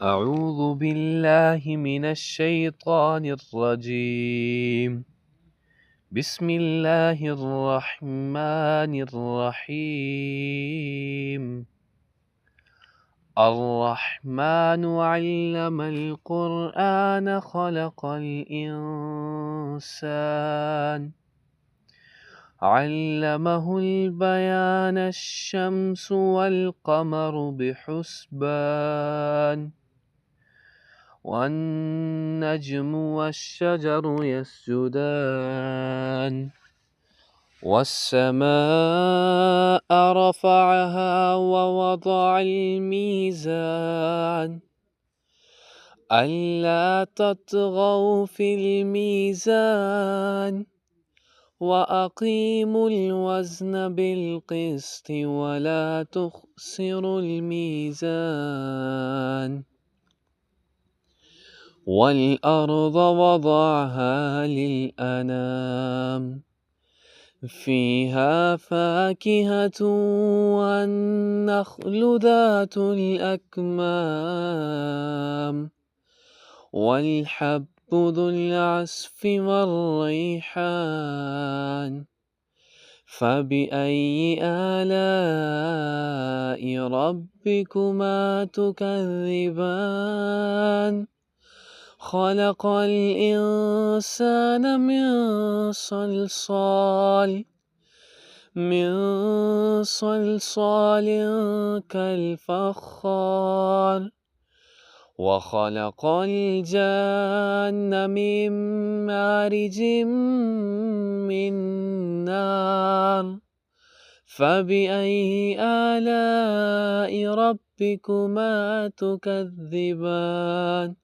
أعوذ بالله من الشيطان الرجيم. بسم الله الرحمن الرحيم. الرحمن علم القرآن خلق الإنسان علمه البيان الشمس والقمر بحسبان والنجم والشجر يسجدان والسماء رفعها ووضع الميزان ألا تطغوا في الميزان وأقيموا الوزن بالقسط ولا تخسروا الميزان والأرض وضعها للأنام فيها فاكهة والنخل ذات الأكمام والحب ذو العصف والريحان فبأي آلاء ربكما تكذبان خلق الإنسان من صلصال كالفخار وخلق الجن من مارج من نار فبأي آلاء ربكما تكذبان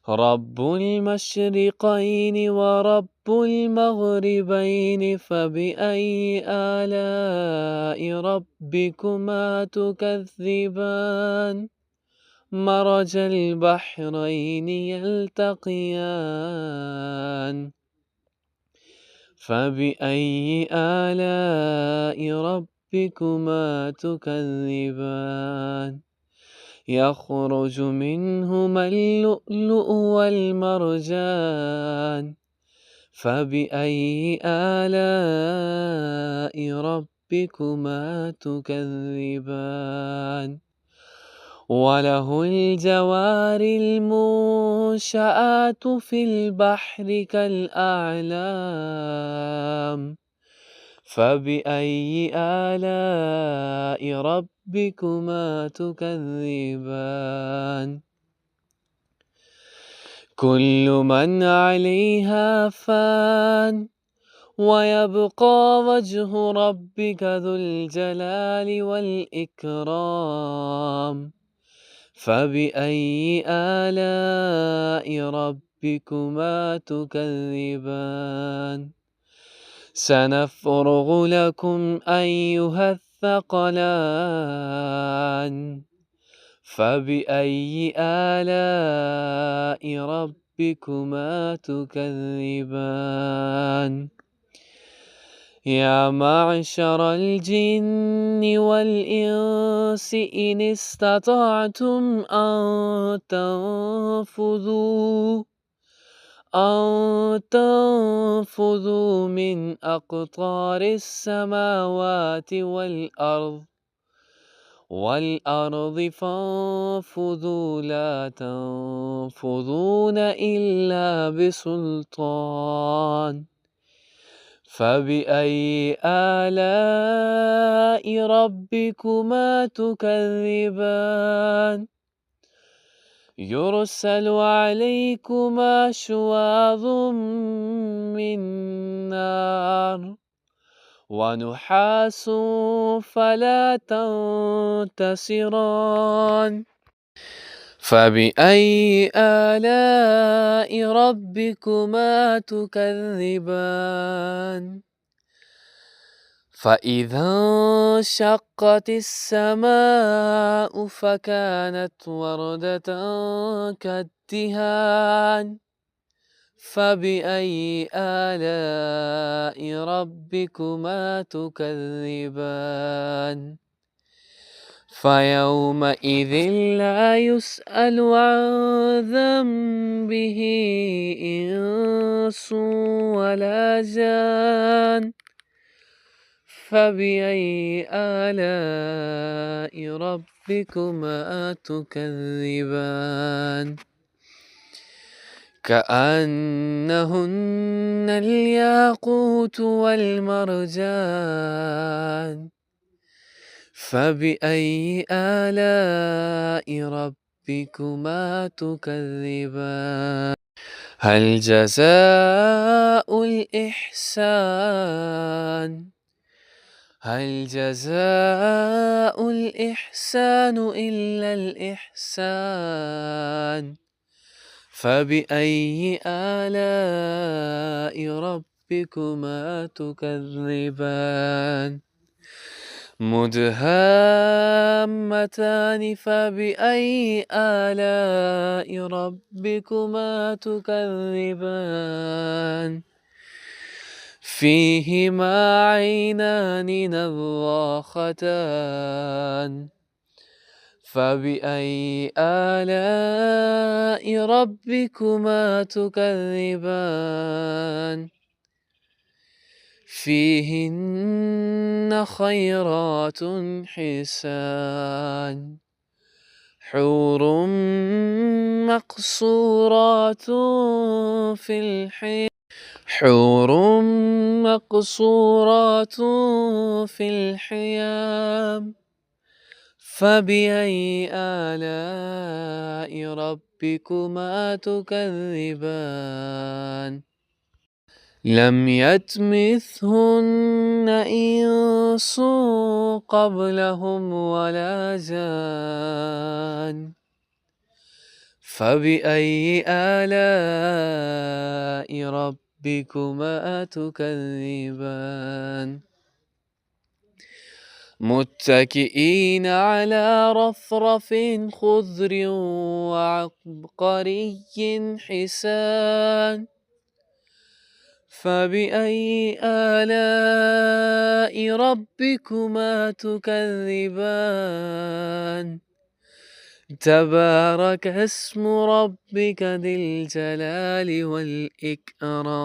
رب المشرقين ورب المغربين فبأي آلاء ربكما تكذبان مرج البحرين يلتقيان فبأي آلاء ربكما تكذبان يخرج منهما اللؤلؤ والمرجان فبأي آلاء ربكما تكذبان وله الجوار المنشآت في البحر كالأعلام فبأي آلاء ربكما تكذبان كل من عليها فان ويبقى وجه ربك ذو الجلال والإكرام فبأي آلاء ربكما تكذبان سنفرغ لكم أيها الثقلان فبأي آلاء ربكما تكذبان يا معشر الجن والإنس إن استطعتم أن تنفذوا من أقطار السماوات والأرض فانفذوا لا تنفذون إلا بسلطان فبأي آلاء ربكما تكذبان يرسل عليكما شواظ من نار ونحاس فلا تنتصران فبأي آلاء ربكما تكذبان فإذا انشقت السماء فكانت وردة كالدهان فبأي آلاء ربكما تكذبان فيومئذ لا يسأل عن ذنبه إنس ولا جان فبأي آلاء ربكما تكذبان كأنهن الياقوت والمرجان فبأي آلاء ربكما تكذبان هل جزاء الإحسان إلا الإحسان فبأي آلاء ربكما تكذبان مدهامتان فبأي آلاء ربكما تكذبان فيهما عينان نضاختان فبأي آلاء ربكما تكذبان فيهن خيرات حسان حور مقصورات في الحيام فبأي آلاء ربكما تكذبان لم يطمثهن إنس قبلهم ولا جان فبأي آلاء ربكما تكذبان متكئين على رفرف خضر وعبقري حسان فبأي آلاء ربكما تكذبان تبارك اسم ربك ذي الجلال والإكرام